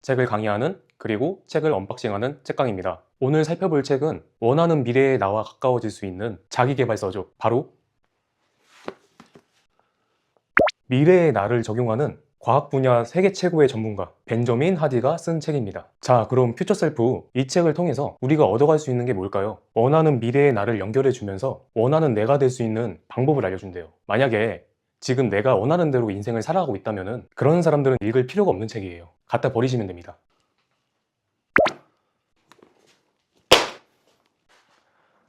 책을 강의하는 그리고 책을 언박싱하는 책강입니다. 오늘 살펴볼 책은 원하는 미래의 나와 가까워질 수 있는 자기계발서죠. 바로 미래의 나를 적용하는 과학 분야 세계 최고의 전문가 벤저민 하디가 쓴 책입니다. 자, 그럼 퓨처셀프 이 책을 통해서 우리가 얻어갈 수 있는 게 뭘까요? 원하는 미래의 나를 연결해 주면서 원하는 내가 될 수 있는 방법을 알려준대요. 만약에 지금 내가 원하는 대로 인생을 살아가고 있다면 그런 사람들은 읽을 필요가 없는 책이에요. 갖다 버리시면 됩니다.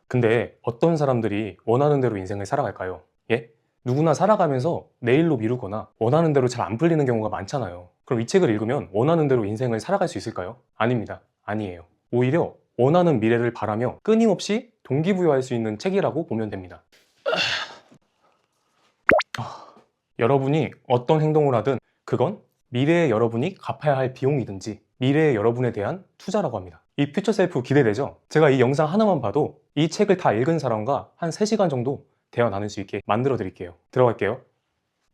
근데 어떤 사람들이 원하는 대로 인생을 살아갈까요? 예? 누구나 살아가면서 내일로 미루거나 원하는 대로 잘 안 풀리는 경우가 많잖아요. 그럼 이 책을 읽으면 원하는 대로 인생을 살아갈 수 있을까요? 아닙니다. 아니에요. 오히려 원하는 미래를 바라며 끊임없이 동기부여할 수 있는 책이라고 보면 됩니다. 여러분이 어떤 행동을 하든 그건 미래의 여러분이 갚아야 할 비용이든지 미래의 여러분에 대한 투자라고 합니다. 이 퓨처셀프 기대되죠? 제가 이 영상 하나만 봐도 이 책을 다 읽은 사람과 한 3시간 정도 대화 나눌 수 있게 만들어 드릴게요. 들어갈게요.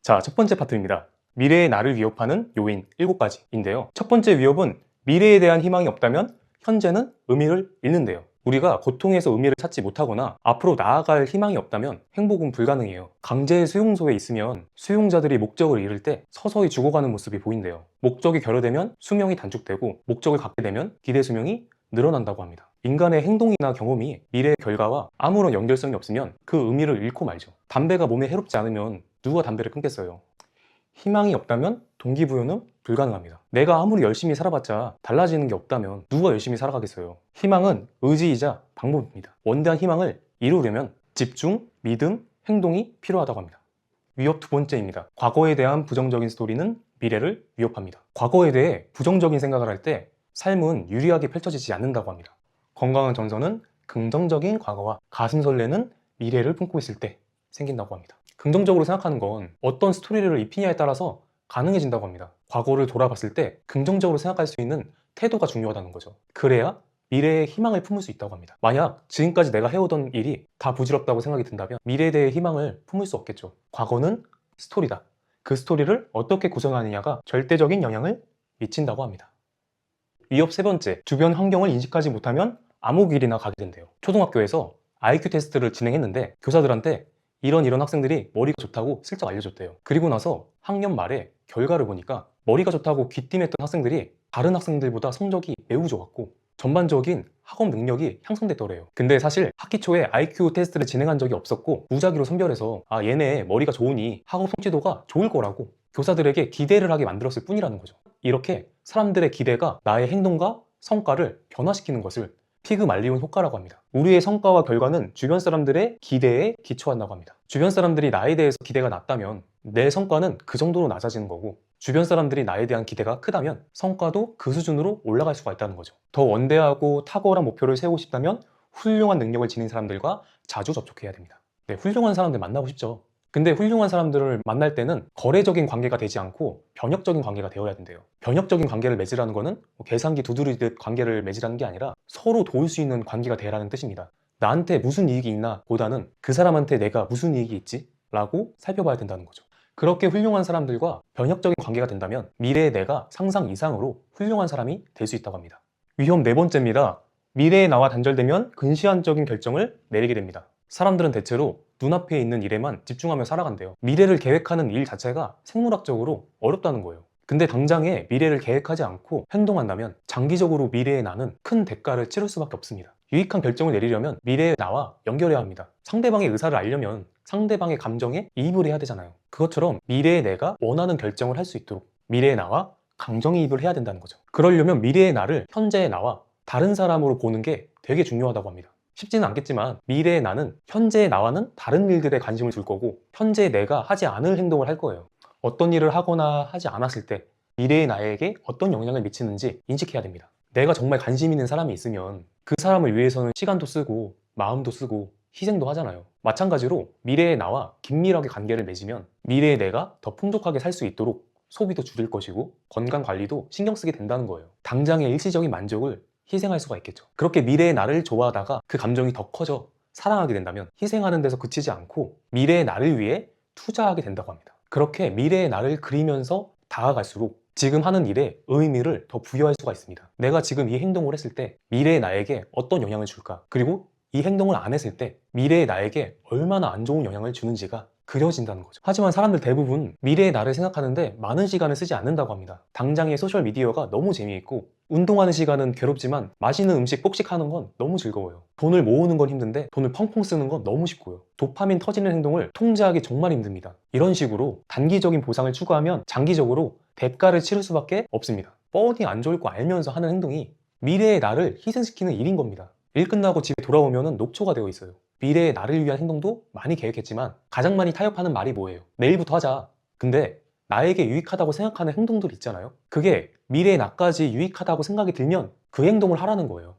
자, 첫 번째 파트입니다. 미래의 나를 위협하는 요인 7가지인데요. 첫 번째 위협은 미래에 대한 희망이 없다면 현재는 의미를 잃는데요. 우리가 고통에서 의미를 찾지 못하거나 앞으로 나아갈 희망이 없다면 행복은 불가능해요. 강제 수용소에 있으면 수용자들이 목적을 잃을 때 서서히 죽어가는 모습이 보인대요. 목적이 결여되면 수명이 단축되고 목적을 갖게 되면 기대 수명이 늘어난다고 합니다. 인간의 행동이나 경험이 미래의 결과와 아무런 연결성이 없으면 그 의미를 잃고 말죠. 담배가 몸에 해롭지 않으면 누가 담배를 끊겠어요? 희망이 없다면 동기부여는 불가능합니다. 내가 아무리 열심히 살아봤자 달라지는 게 없다면 누가 열심히 살아가겠어요? 희망은 의지이자 방법입니다. 원대한 희망을 이루려면 집중, 믿음, 행동이 필요하다고 합니다. 위협 두 번째입니다. 과거에 대한 부정적인 스토리는 미래를 위협합니다. 과거에 대해 부정적인 생각을 할 때 삶은 유리하게 펼쳐지지 않는다고 합니다. 건강한 전선은 긍정적인 과거와 가슴 설레는 미래를 품고 있을 때 생긴다고 합니다. 긍정적으로 생각하는 건 어떤 스토리를 입히냐에 따라서 가능해진다고 합니다. 과거를 돌아봤을 때 긍정적으로 생각할 수 있는 태도가 중요하다는 거죠. 그래야 미래에 희망을 품을 수 있다고 합니다. 만약 지금까지 내가 해오던 일이 다 부질없다고 생각이 든다면 미래에 대해 희망을 품을 수 없겠죠. 과거는 스토리다. 그 스토리를 어떻게 구성하느냐가 절대적인 영향을 미친다고 합니다. 위협 세 번째, 주변 환경을 인식하지 못하면 아무 길이나 가게 된대요. 초등학교에서 IQ 테스트를 진행했는데 교사들한테 이런 학생들이 머리가 좋다고 슬쩍 알려줬대요. 그리고 나서 학년 말에 결과를 보니까 머리가 좋다고 귀띔했던 학생들이 다른 학생들보다 성적이 매우 좋았고 전반적인 학업 능력이 향상됐더래요. 근데 사실 학기 초에 IQ 테스트를 진행한 적이 없었고 무작위로 선별해서 얘네 머리가 좋으니 학업 성취도가 좋을 거라고 교사들에게 기대를 하게 만들었을 뿐이라는 거죠. 이렇게 사람들의 기대가 나의 행동과 성과를 변화시키는 것을 피그말리온 효과라고 합니다. 우리의 성과와 결과는 주변 사람들의 기대에 기초한다고 합니다. 주변 사람들이 나에 대해서 기대가 낮다면 내 성과는 그 정도로 낮아지는 거고 주변 사람들이 나에 대한 기대가 크다면 성과도 그 수준으로 올라갈 수가 있다는 거죠. 더 원대하고 탁월한 목표를 세우고 싶다면 훌륭한 능력을 지닌 사람들과 자주 접촉해야 됩니다. 네, 훌륭한 사람들 만나고 싶죠. 근데 훌륭한 사람들을 만날 때는 거래적인 관계가 되지 않고 변혁적인 관계가 되어야 된대요. 변혁적인 관계를 맺으라는 거는 계산기 두드리듯 관계를 맺으라는 게 아니라 서로 도울 수 있는 관계가 되라는 뜻입니다. 나한테 무슨 이익이 있나 보다는 그 사람한테 내가 무슨 이익이 있지? 라고 살펴봐야 된다는 거죠. 그렇게 훌륭한 사람들과 변혁적인 관계가 된다면 미래의 내가 상상 이상으로 훌륭한 사람이 될 수 있다고 합니다. 위험 네 번째입니다. 미래의 나와 단절되면 근시안적인 결정을 내리게 됩니다. 사람들은 대체로 눈앞에 있는 일에만 집중하며 살아간대요. 미래를 계획하는 일 자체가 생물학적으로 어렵다는 거예요. 근데 당장에 미래를 계획하지 않고 행동한다면 장기적으로 미래의 나는 큰 대가를 치를 수밖에 없습니다. 유익한 결정을 내리려면 미래의 나와 연결해야 합니다. 상대방의 의사를 알려면 상대방의 감정에 이입을 해야 되잖아요. 그것처럼 미래의 내가 원하는 결정을 할 수 있도록 미래의 나와 감정이입을 해야 된다는 거죠. 그러려면 미래의 나를 현재의 나와 다른 사람으로 보는 게 되게 중요하다고 합니다. 쉽지는 않겠지만 미래의 나는 현재의 나와는 다른 일들에 관심을 줄 거고 현재의 내가 하지 않을 행동을 할 거예요. 어떤 일을 하거나 하지 않았을 때 미래의 나에게 어떤 영향을 미치는지 인식해야 됩니다. 내가 정말 관심 있는 사람이 있으면 그 사람을 위해서는 시간도 쓰고 마음도 쓰고 희생도 하잖아요. 마찬가지로 미래의 나와 긴밀하게 관계를 맺으면 미래의 내가 더 풍족하게 살 수 있도록 소비도 줄일 것이고 건강 관리도 신경 쓰게 된다는 거예요. 당장의 일시적인 만족을 희생할 수가 있겠죠. 그렇게 미래의 나를 좋아하다가 그 감정이 더 커져 사랑하게 된다면 희생하는 데서 그치지 않고 미래의 나를 위해 투자하게 된다고 합니다. 그렇게 미래의 나를 그리면서 다가갈수록 지금 하는 일에 의미를 더 부여할 수가 있습니다. 내가 지금 이 행동을 했을 때 미래의 나에게 어떤 영향을 줄까? 그리고 이 행동을 안 했을 때 미래의 나에게 얼마나 안 좋은 영향을 주는지가 그려진다는 거죠. 하지만 사람들 대부분 미래의 나를 생각하는데 많은 시간을 쓰지 않는다고 합니다. 당장의 소셜미디어가 너무 재미있고 운동하는 시간은 괴롭지만 맛있는 음식 폭식하는 건 너무 즐거워요. 돈을 모으는 건 힘든데 돈을 펑펑 쓰는 건 너무 쉽고요. 도파민 터지는 행동을 통제하기 정말 힘듭니다. 이런 식으로 단기적인 보상을 추구하면 장기적으로 대가를 치를 수밖에 없습니다. 뻔히 안 좋을 거 알면서 하는 행동이 미래의 나를 희생시키는 일인 겁니다. 일 끝나고 집에 돌아오면 녹초가 되어 있어요. 미래의 나를 위한 행동도 많이 계획했지만 가장 많이 타협하는 말이 뭐예요? 내일부터 하자. 근데 나에게 유익하다고 생각하는 행동들 있잖아요. 그게 미래의 나까지 유익하다고 생각이 들면 그 행동을 하라는 거예요.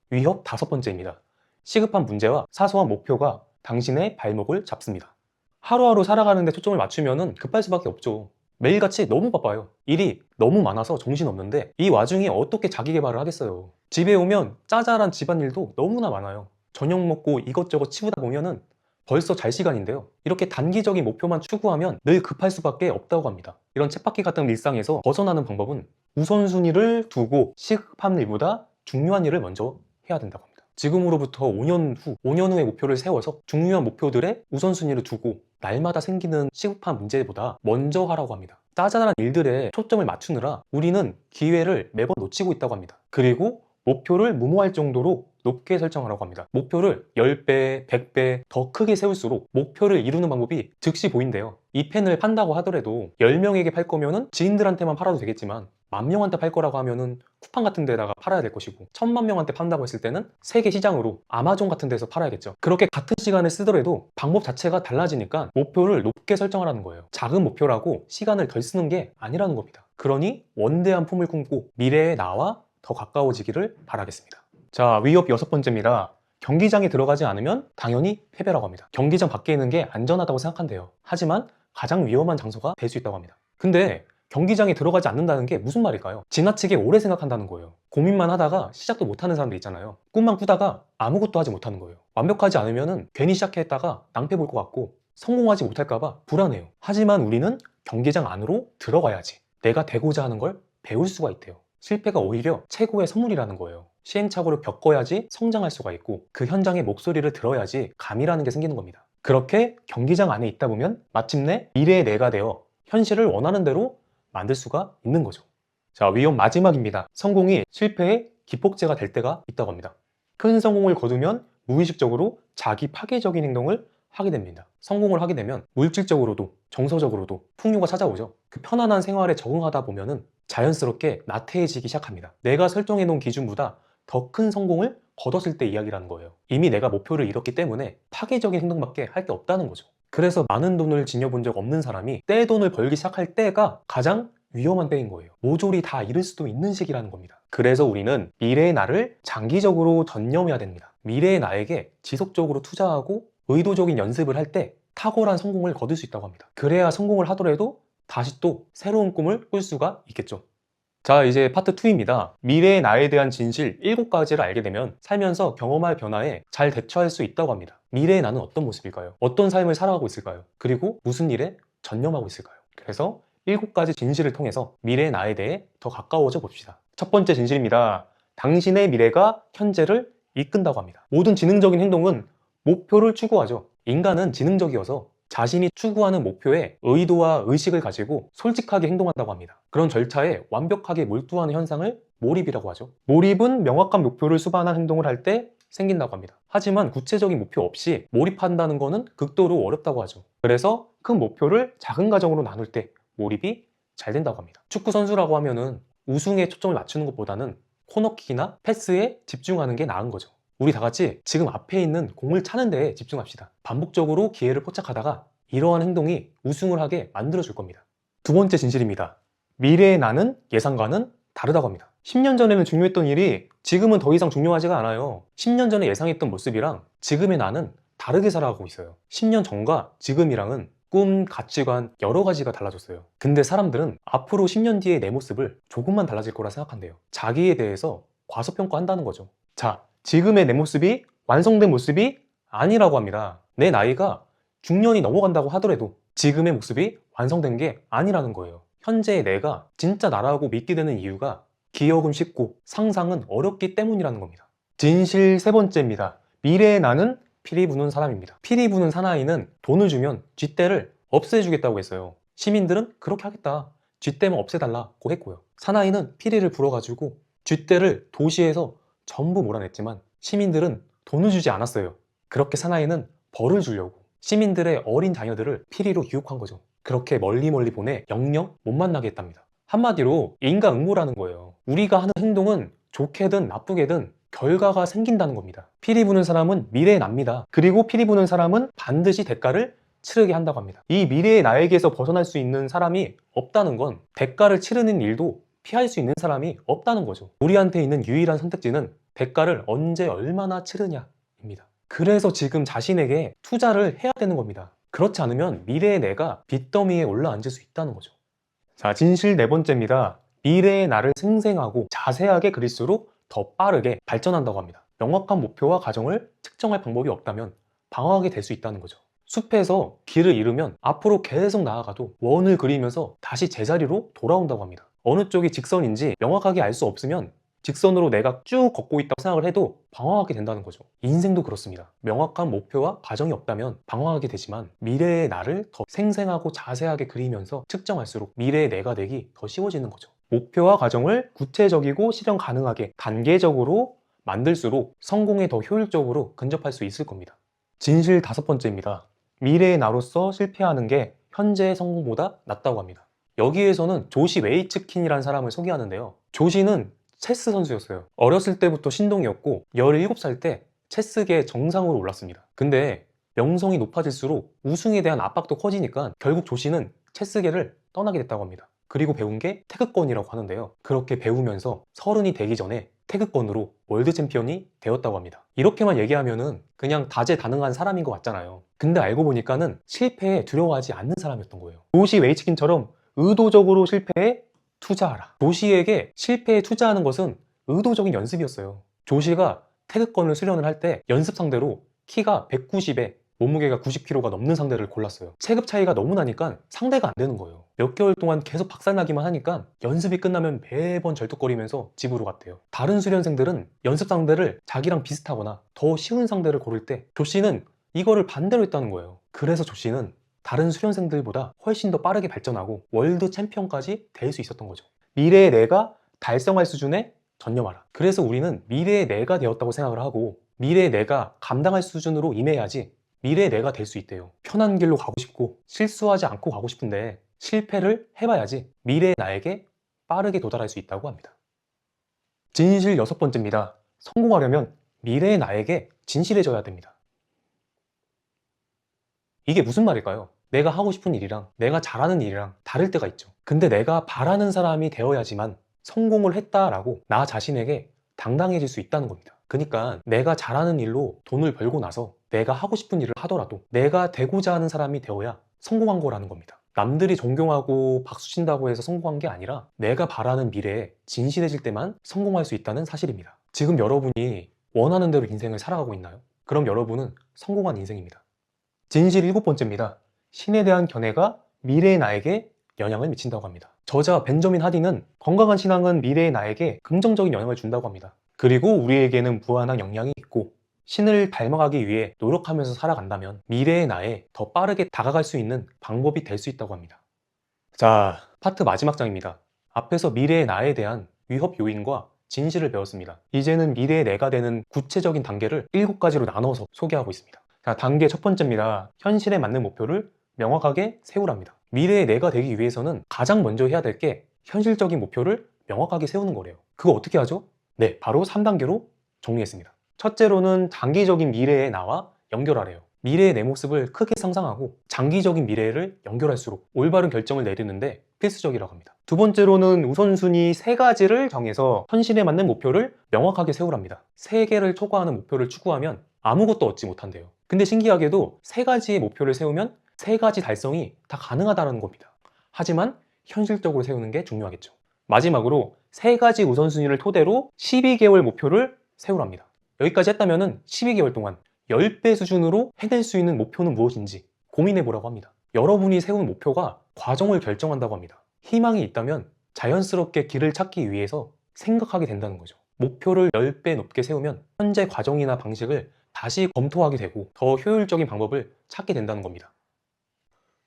위협 5번째입니다. 시급한 문제와 사소한 목표가 당신의 발목을 잡습니다. 하루하루 살아가는데 초점을 맞추면 급할 수밖에 없죠. 매일같이 너무 바빠요. 일이 너무 많아서 정신없는데 이 와중에 어떻게 자기 개발을 하겠어요. 집에 오면 짜잘한 집안일도 너무나 많아요. 저녁 먹고 이것저것 치우다 보면은 벌써 잘 시간인데요. 이렇게 단기적인 목표만 추구하면 늘 급할 수밖에 없다고 합니다. 이런 쳇바퀴 같은 일상에서 벗어나는 방법은 우선순위를 두고 시급한 일보다 중요한 일을 먼저 해야 된다고 합니다. 지금으로부터 5년 후, 5년 후의 목표를 세워서 중요한 목표들의 우선순위를 두고 날마다 생기는 시급한 문제보다 먼저 하라고 합니다. 짜잘한 일들에 초점을 맞추느라 우리는 기회를 매번 놓치고 있다고 합니다. 그리고 목표를 무모할 정도로 높게 설정하라고 합니다. 목표를 10배, 100배 더 크게 세울수록 목표를 이루는 방법이 즉시 보인대요. 이 펜을 판다고 하더라도 10명에게 팔 거면은 지인들한테만 팔아도 되겠지만 10,000명한테 팔 거라고 하면은 쿠팡 같은 데다가 팔아야 될 것이고 10,000,000명한테 판다고 했을 때는 세계 시장으로 아마존 같은 데서 팔아야겠죠. 그렇게 같은 시간을 쓰더라도 방법 자체가 달라지니까 목표를 높게 설정하라는 거예요. 작은 목표라고 시간을 덜 쓰는 게 아니라는 겁니다. 그러니 원대한 품을 꿈고 미래의 나와 더 가까워지기를 바라겠습니다. 자, 위협 6번째입니다. 경기장에 들어가지 않으면 당연히 패배라고 합니다. 경기장 밖에 있는 게 안전하다고 생각한대요. 하지만 가장 위험한 장소가 될 수 있다고 합니다. 근데 경기장에 들어가지 않는다는 게 무슨 말일까요? 지나치게 오래 생각한다는 거예요. 고민만 하다가 시작도 못하는 사람들 있잖아요. 꿈만 꾸다가 아무것도 하지 못하는 거예요. 완벽하지 않으면 괜히 시작했다가 낭패 볼 것 같고 성공하지 못할까봐 불안해요. 하지만 우리는 경기장 안으로 들어가야지 내가 되고자 하는 걸 배울 수가 있대요. 실패가 오히려 최고의 선물이라는 거예요. 시행착오를 겪어야지 성장할 수가 있고 그 현장의 목소리를 들어야지 감이라는 게 생기는 겁니다. 그렇게 경기장 안에 있다 보면 마침내 미래의 내가 되어 현실을 원하는 대로 만들 수가 있는 거죠. 자, 위험 마지막입니다. 성공이 실패의 기폭제가 될 때가 있다고 합니다. 큰 성공을 거두면 무의식적으로 자기 파괴적인 행동을 하게 됩니다. 성공을 하게 되면 물질적으로도 정서적으로도 풍요가 찾아오죠. 그 편안한 생활에 적응하다 보면은 자연스럽게 나태해지기 시작합니다. 내가 설정해 놓은 기준보다 더 큰 성공을 거뒀을 때 이야기라는 거예요. 이미 내가 목표를 이뤘기 때문에 파괴적인 행동밖에 할 게 없다는 거죠. 그래서 많은 돈을 지녀본 적 없는 사람이 떼돈을 벌기 시작할 때가 가장 위험한 때인 거예요. 모조리 다 잃을 수도 있는 시기라는 겁니다. 그래서 우리는 미래의 나를 장기적으로 전념해야 됩니다. 미래의 나에게 지속적으로 투자하고 의도적인 연습을 할 때 탁월한 성공을 거둘 수 있다고 합니다. 그래야 성공을 하더라도 다시 또 새로운 꿈을 꿀 수가 있겠죠. 자, 이제 파트 2입니다. 미래의 나에 대한 진실 7가지를 알게 되면 살면서 경험할 변화에 잘 대처할 수 있다고 합니다. 미래의 나는 어떤 모습일까요? 어떤 삶을 살아가고 있을까요? 그리고 무슨 일에 전념하고 있을까요? 그래서 7가지 진실을 통해서 미래의 나에 대해 더 가까워져 봅시다. 첫 번째 진실입니다. 당신의 미래가 현재를 이끈다고 합니다. 모든 지능적인 행동은 목표를 추구하죠. 인간은 지능적이어서 자신이 추구하는 목표에 의도와 의식을 가지고 솔직하게 행동한다고 합니다. 그런 절차에 완벽하게 몰두하는 현상을 몰입이라고 하죠. 몰입은 명확한 목표를 수반한 행동을 할 때 생긴다고 합니다. 하지만 구체적인 목표 없이 몰입한다는 것은 극도로 어렵다고 하죠. 그래서 큰 목표를 작은 과정으로 나눌 때 몰입이 잘 된다고 합니다. 축구 선수라고 하면은 우승에 초점을 맞추는 것보다는 코너킥이나 패스에 집중하는 게 나은 거죠. 우리 다 같이 지금 앞에 있는 공을 차는 데에 집중합시다. 반복적으로 기회를 포착하다가 이러한 행동이 우승을 하게 만들어줄 겁니다. 두 번째 진실입니다. 미래의 나는 예상과는 다르다고 합니다. 10년 전에는 중요했던 일이 지금은 더 이상 중요하지가 않아요. 10년 전에 예상했던 모습이랑 지금의 나는 다르게 살아가고 있어요. 10년 전과 지금이랑은 꿈, 가치관 여러 가지가 달라졌어요. 근데 사람들은 앞으로 10년 뒤의 내 모습을 조금만 달라질 거라 생각한대요. 자기에 대해서 과소평가한다는 거죠. 자, 지금의 내 모습이 완성된 모습이 아니라고 합니다. 내 나이가 중년이 넘어간다고 하더라도 지금의 모습이 완성된 게 아니라는 거예요. 현재의 내가 진짜 나라고 믿게 되는 이유가 기억은 쉽고 상상은 어렵기 때문이라는 겁니다. 진실 세 번째입니다. 미래의 나는 피리 부는 사람입니다. 피리 부는 사나이는 돈을 주면 쥐떼를 없애주겠다고 했어요. 시민들은 그렇게 하겠다, 쥐떼만 없애달라고 했고요. 사나이는 피리를 불어가지고 쥐떼를 도시에서 전부 몰아냈지만 시민들은 돈을 주지 않았어요. 그렇게 사나이는 벌을 주려고 시민들의 어린 자녀들을 피리로 유혹한 거죠. 그렇게 멀리 보내 영영 못 만나게 했답니다. 한마디로 인과응보라는 거예요. 우리가 하는 행동은 좋게든 나쁘게든 결과가 생긴다는 겁니다. 피리 부는 사람은 미래에 납니다. 그리고 피리 부는 사람은 반드시 대가를 치르게 한다고 합니다. 이 미래의 나에게서 벗어날 수 있는 사람이 없다는 건 대가를 치르는 일도 피할 수 있는 사람이 없다는 거죠. 우리한테 있는 유일한 선택지는 대가를 언제 얼마나 치르냐입니다. 그래서 지금 자신에게 투자를 해야 되는 겁니다. 그렇지 않으면 미래의 내가 빚더미에 올라앉을 수 있다는 거죠. 자, 진실 네 번째입니다. 미래의 나를 생생하고 자세하게 그릴수록 더 빠르게 발전한다고 합니다. 명확한 목표와 과정을 측정할 방법이 없다면 방황하게 될 수 있다는 거죠. 숲에서 길을 잃으면 앞으로 계속 나아가도 원을 그리면서 다시 제자리로 돌아온다고 합니다. 어느 쪽이 직선인지 명확하게 알 수 없으면 직선으로 내가 쭉 걷고 있다고 생각을 해도 방황하게 된다는 거죠. 인생도 그렇습니다. 명확한 목표와 과정이 없다면 방황하게 되지만 미래의 나를 더 생생하고 자세하게 그리면서 측정할수록 미래의 내가 되기 더 쉬워지는 거죠. 목표와 과정을 구체적이고 실현 가능하게 단계적으로 만들수록 성공에 더 효율적으로 근접할 수 있을 겁니다. 진실 다섯 번째입니다. 미래의 나로서 실패하는 게 현재의 성공보다 낫다고 합니다. 여기에서는 조시 웨이츠킨이라는 사람을 소개하는데요. 조시는 체스 선수였어요. 어렸을 때부터 신동이었고 17살 때 체스계 정상으로 올랐습니다. 근데 명성이 높아질수록 우승에 대한 압박도 커지니까 결국 조시는 체스계를 떠나게 됐다고 합니다. 그리고 배운 게 태극권이라고 하는데요. 그렇게 배우면서 30이 되기 전에 태극권으로 월드 챔피언이 되었다고 합니다. 이렇게만 얘기하면은 그냥 다재다능한 사람인 것 같잖아요. 근데 알고 보니까는 실패에 두려워하지 않는 사람이었던 거예요. 조시 웨이츠킨처럼 의도적으로 실패에 투자하라. 조시에게 실패에 투자하는 것은 의도적인 연습이었어요. 조시가 태극권을 수련을 할 때 연습 상대로 키가 190에 몸무게가 90kg가 넘는 상대를 골랐어요. 체급 차이가 너무 나니까 상대가 안 되는 거예요. 몇 개월 동안 계속 박살나기만 하니까 연습이 끝나면 매번 절뚝거리면서 집으로 갔대요. 다른 수련생들은 연습 상대를 자기랑 비슷하거나 더 쉬운 상대를 고를 때 조씨는 이거를 반대로 했다는 거예요. 그래서 조씨는 다른 수련생들보다 훨씬 더 빠르게 발전하고 월드 챔피언까지 될 수 있었던 거죠. 미래의 내가 달성할 수준에 전념하라. 그래서 우리는 미래의 내가 되었다고 생각을 하고 미래의 내가 감당할 수준으로 임해야지 미래의 내가 될 수 있대요. 편한 길로 가고 싶고 실수하지 않고 가고 싶은데 실패를 해봐야지 미래의 나에게 빠르게 도달할 수 있다고 합니다. 진실 여섯 번째입니다. 성공하려면 미래의 나에게 진실해져야 됩니다. 이게 무슨 말일까요? 내가 하고 싶은 일이랑 내가 잘하는 일이랑 다를 때가 있죠. 근데 내가 바라는 사람이 되어야지만 성공을 했다라고 나 자신에게 당당해질 수 있다는 겁니다. 그러니까 내가 잘하는 일로 돈을 벌고 나서 내가 하고 싶은 일을 하더라도 내가 되고자 하는 사람이 되어야 성공한 거라는 겁니다. 남들이 존경하고 박수 친다고 해서 성공한 게 아니라 내가 바라는 미래에 진실해질 때만 성공할 수 있다는 사실입니다. 지금 여러분이 원하는 대로 인생을 살아가고 있나요? 그럼 여러분은 성공한 인생입니다. 진실 일곱 번째입니다. 신에 대한 견해가 미래의 나에게 영향을 미친다고 합니다. 저자 벤저민 하디는 건강한 신앙은 미래의 나에게 긍정적인 영향을 준다고 합니다. 그리고 우리에게는 무한한 역량이 있고 신을 닮아가기 위해 노력하면서 살아간다면 미래의 나에 더 빠르게 다가갈 수 있는 방법이 될 수 있다고 합니다. 자, 파트 마지막 장입니다. 앞에서 미래의 나에 대한 위협 요인과 진실을 배웠습니다. 이제는 미래의 내가 되는 구체적인 단계를 7가지로 나눠서 소개하고 있습니다. 자, 단계 첫 번째입니다. 현실에 맞는 목표를 명확하게 세우랍니다. 미래의 내가 되기 위해서는 가장 먼저 해야 될 게 현실적인 목표를 명확하게 세우는 거래요. 그거 어떻게 하죠? 네, 바로 3단계로 정리했습니다. 첫째로는 장기적인 미래의 나와 연결하래요. 미래의 내 모습을 크게 상상하고 장기적인 미래를 연결할수록 올바른 결정을 내리는데 필수적이라고 합니다. 두 번째로는 우선순위 3가지를 정해서 현실에 맞는 목표를 명확하게 세우랍니다. 3개를 초과하는 목표를 추구하면 아무것도 얻지 못한대요. 근데 신기하게도 3가지의 목표를 세우면 3가지 달성이 다 가능하다는 겁니다. 하지만 현실적으로 세우는 게 중요하겠죠. 마지막으로 3가지 우선순위를 토대로 12개월 목표를 세우랍니다. 여기까지 했다면 12개월 동안 10배 수준으로 해낼 수 있는 목표는 무엇인지 고민해 보라고 합니다. 여러분이 세운 목표가 과정을 결정한다고 합니다. 희망이 있다면 자연스럽게 길을 찾기 위해서 생각하게 된다는 거죠. 목표를 10배 높게 세우면 현재 과정이나 방식을 다시 검토하게 되고 더 효율적인 방법을 찾게 된다는 겁니다.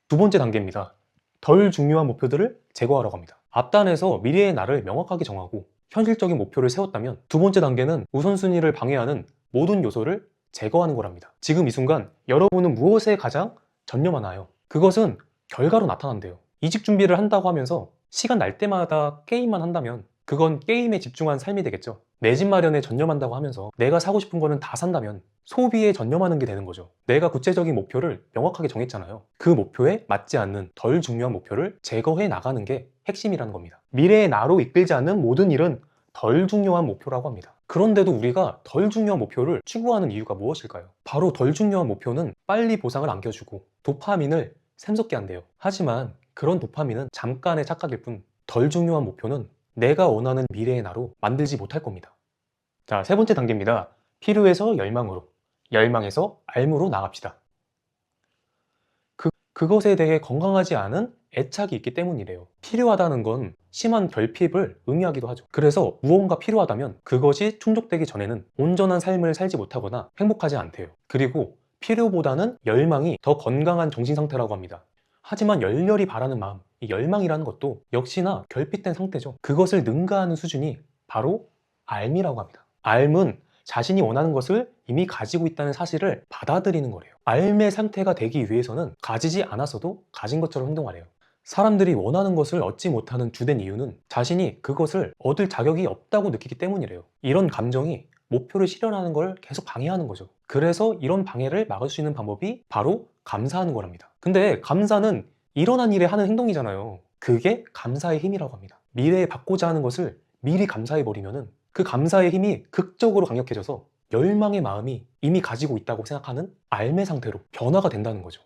두 번째 단계입니다. 덜 중요한 목표들을 제거하라고 합니다. 앞단에서 미래의 나를 명확하게 정하고 현실적인 목표를 세웠다면 두 번째 단계는 우선순위를 방해하는 모든 요소를 제거하는 거랍니다. 지금 이 순간 여러분은 무엇에 가장 전념하나요? 그것은 결과로 나타난대요. 이직 준비를 한다고 하면서 시간 날 때마다 게임만 한다면 그건 게임에 집중한 삶이 되겠죠. 내 집 마련에 전념한다고 하면서 내가 사고 싶은 거는 다 산다면 소비에 전념하는 게 되는 거죠. 내가 구체적인 목표를 명확하게 정했잖아요. 그 목표에 맞지 않는 덜 중요한 목표를 제거해 나가는 게 핵심이라는 겁니다. 미래의 나로 이끌지 않는 모든 일은 덜 중요한 목표라고 합니다. 그런데도 우리가 덜 중요한 목표를 추구하는 이유가 무엇일까요? 바로 덜 중요한 목표는 빨리 보상을 안겨주고 도파민을 샘솟게 한대요. 하지만 그런 도파민은 잠깐의 착각일 뿐 덜 중요한 목표는 내가 원하는 미래의 나로 만들지 못할 겁니다. 자, 세 번째 단계입니다. 필요해서 열망으로, 열망에서 알무로 나갑시다. 그것에 대해 건강하지 않은 애착이 있기 때문이래요. 필요하다는 건 심한 결핍을 의미하기도 하죠. 그래서 무언가 필요하다면 그것이 충족되기 전에는 온전한 삶을 살지 못하거나 행복하지 않대요. 그리고 필요보다는 열망이 더 건강한 정신 상태라고 합니다. 하지만 열렬히 바라는 마음, 이 열망이라는 것도 역시나 결핍된 상태죠. 그것을 능가하는 수준이 바로 알미라고 합니다. 알은 자신이 원하는 것을 이미 가지고 있다는 사실을 받아들이는 거래요. 알의 상태가 되기 위해서는 가지지 않았어도 가진 것처럼 행동하래요. 사람들이 원하는 것을 얻지 못하는 주된 이유는 자신이 그것을 얻을 자격이 없다고 느끼기 때문이래요. 이런 감정이 목표를 실현하는 걸 계속 방해하는 거죠. 그래서 이런 방해를 막을 수 있는 방법이 바로 감사하는 거랍니다. 근데 감사는 일어난 일에 하는 행동이잖아요. 그게 감사의 힘이라고 합니다. 미래에 받고자 하는 것을 미리 감사해버리면은 그 감사의 힘이 극적으로 강력해져서 열망의 마음이 이미 가지고 있다고 생각하는 알매 상태로 변화가 된다는 거죠.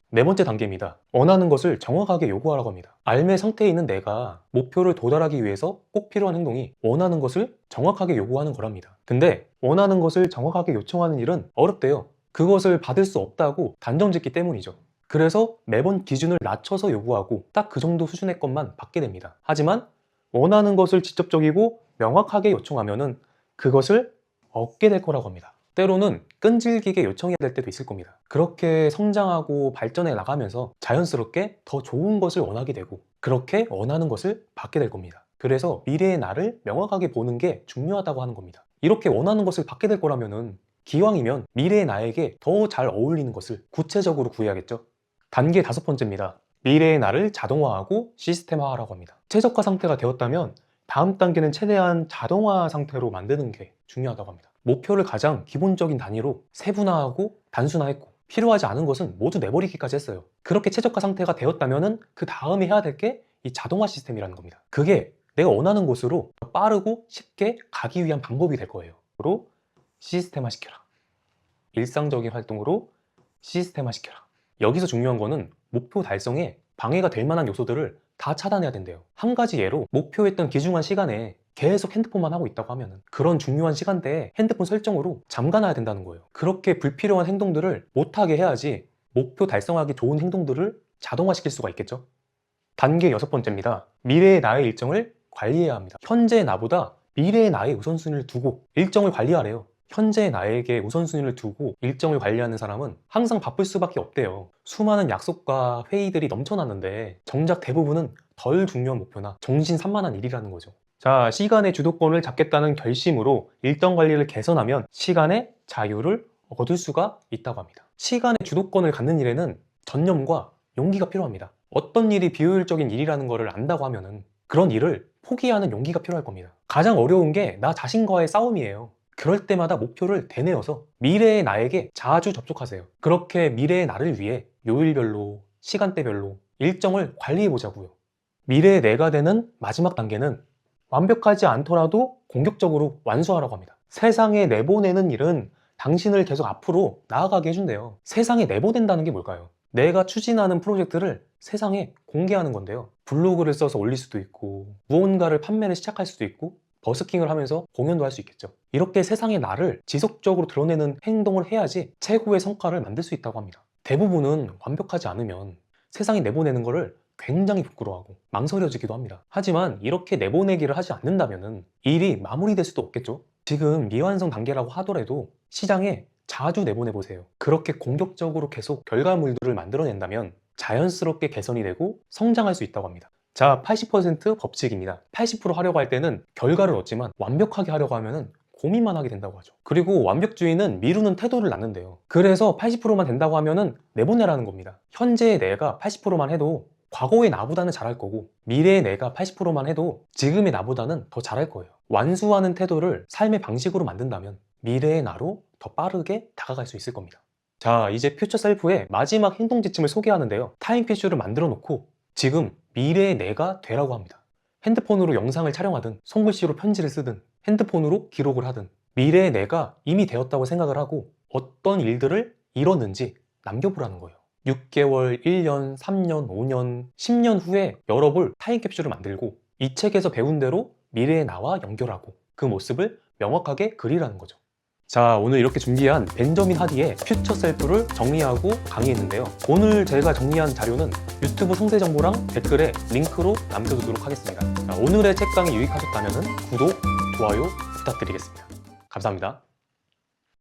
네 번째 단계입니다. 원하는 것을 정확하게 요구하라고 합니다. 알매 상태에 있는 내가 목표를 도달하기 위해서 꼭 필요한 행동이 원하는 것을 정확하게 요구하는 거랍니다. 근데 원하는 것을 정확하게 요청하는 일은 어렵대요. 그것을 받을 수 없다고 단정 짓기 때문이죠. 그래서 매번 기준을 낮춰서 요구하고 딱 그 정도 수준의 것만 받게 됩니다. 하지만 원하는 것을 직접적이고 명확하게 요청하면은 그것을 얻게 될 거라고 합니다. 때로는 끈질기게 요청해야 될 때도 있을 겁니다. 그렇게 성장하고 발전해 나가면서 자연스럽게 더 좋은 것을 원하게 되고 그렇게 원하는 것을 받게 될 겁니다. 그래서 미래의 나를 명확하게 보는 게 중요하다고 하는 겁니다. 이렇게 원하는 것을 받게 될 거라면은 기왕이면 미래의 나에게 더 잘 어울리는 것을 구체적으로 구해야겠죠. 단계 다섯 번째입니다. 미래의 나를 자동화하고 시스템화하라고 합니다. 최적화 상태가 되었다면 다음 단계는 최대한 자동화 상태로 만드는 게 중요하다고 합니다. 목표를 가장 기본적인 단위로 세분화하고 단순화했고 필요하지 않은 것은 모두 내버리기까지 했어요. 그렇게 최적화 상태가 되었다면 그 다음에 해야 될 게 이 자동화 시스템이라는 겁니다. 그게 내가 원하는 곳으로 빠르고 쉽게 가기 위한 방법이 될 거예요. 바로 시스템화 시켜라. 일상적인 활동으로 시스템화 시켜라. 여기서 중요한 거는 목표 달성에 방해가 될 만한 요소들을 다 차단해야 된대요. 한 가지 예로 목표했던 기중한 시간에 계속 핸드폰만 하고 있다고 하면 그런 중요한 시간대에 핸드폰 설정으로 잠가놔야 된다는 거예요. 그렇게 불필요한 행동들을 못하게 해야지 목표 달성하기 좋은 행동들을 자동화시킬 수가 있겠죠. 단계 여섯 번째입니다. 미래의 나의 일정을 관리해야 합니다. 현재의 나보다 미래의 나의 우선순위를 두고 일정을 관리하래요. 현재의 나에게 우선순위를 두고 일정을 관리하는 사람은 항상 바쁠 수밖에 없대요. 수많은 약속과 회의들이 넘쳐나는데 정작 대부분은 덜 중요한 목표나 정신산만한 일이라는 거죠. 자, 시간의 주도권을 잡겠다는 결심으로 일정 관리를 개선하면 시간의 자유를 얻을 수가 있다고 합니다. 시간의 주도권을 갖는 일에는 전념과 용기가 필요합니다. 어떤 일이 비효율적인 일이라는 것을 안다고 하면은 그런 일을 포기하는 용기가 필요할 겁니다. 가장 어려운 게 나 자신과의 싸움이에요. 그럴 때마다 목표를 되뇌어서 미래의 나에게 자주 접촉하세요. 그렇게 미래의 나를 위해 요일별로, 시간대별로 일정을 관리해 보자고요. 미래의 내가 되는 마지막 단계는 완벽하지 않더라도 공격적으로 완수하라고 합니다. 세상에 내보내는 일은 당신을 계속 앞으로 나아가게 해준대요. 세상에 내보낸다는 게 뭘까요? 내가 추진하는 프로젝트를 세상에 공개하는 건데요. 블로그를 써서 올릴 수도 있고 무언가를 판매를 시작할 수도 있고 버스킹을 하면서 공연도 할 수 있겠죠. 이렇게 세상에 나를 지속적으로 드러내는 행동을 해야지 최고의 성과를 만들 수 있다고 합니다. 대부분은 완벽하지 않으면 세상에 내보내는 거를 굉장히 부끄러워하고 망설여지기도 합니다. 하지만 이렇게 내보내기를 하지 않는다면 일이 마무리될 수도 없겠죠. 지금 미완성 단계라고 하더라도 시장에 자주 내보내보세요. 그렇게 공격적으로 계속 결과물들을 만들어낸다면 자연스럽게 개선이 되고 성장할 수 있다고 합니다. 자, 80% 법칙입니다. 80% 하려고 할 때는 결과를 얻지만 완벽하게 하려고 하면 고민만 하게 된다고 하죠. 그리고 완벽주의는 미루는 태도를 낳는데요. 그래서 80%만 된다고 하면 내보내라는 겁니다. 현재의 내가 80%만 해도 과거의 나보다는 잘할 거고, 미래의 내가 80%만 해도 지금의 나보다는 더 잘할 거예요. 완수하는 태도를 삶의 방식으로 만든다면 미래의 나로 더 빠르게 다가갈 수 있을 겁니다. 자, 이제 퓨처 셀프의 마지막 행동 지침을 소개하는데요. 타임캡슐을 만들어 놓고 지금 미래의 내가 되라고 합니다. 핸드폰으로 영상을 촬영하든 손글씨로 편지를 쓰든 핸드폰으로 기록을 하든 미래의 내가 이미 되었다고 생각을 하고 어떤 일들을 이뤘는지 남겨보라는 거예요. 6개월, 1년, 3년, 5년, 10년 후에 열어볼 타임캡슐을 만들고 이 책에서 배운 대로 미래의 나와 연결하고 그 모습을 명확하게 그리라는 거죠. 자, 오늘 이렇게 준비한 벤저민 하디의 퓨처 셀프를 정리하고 강의했는데요. 오늘 제가 정리한 자료는 유튜브 송대 정보랑 댓글에 링크로 남겨두도록 하겠습니다. 자, 오늘의 책강이 유익하셨다면 구독, 좋아요 부탁드리겠습니다. 감사합니다.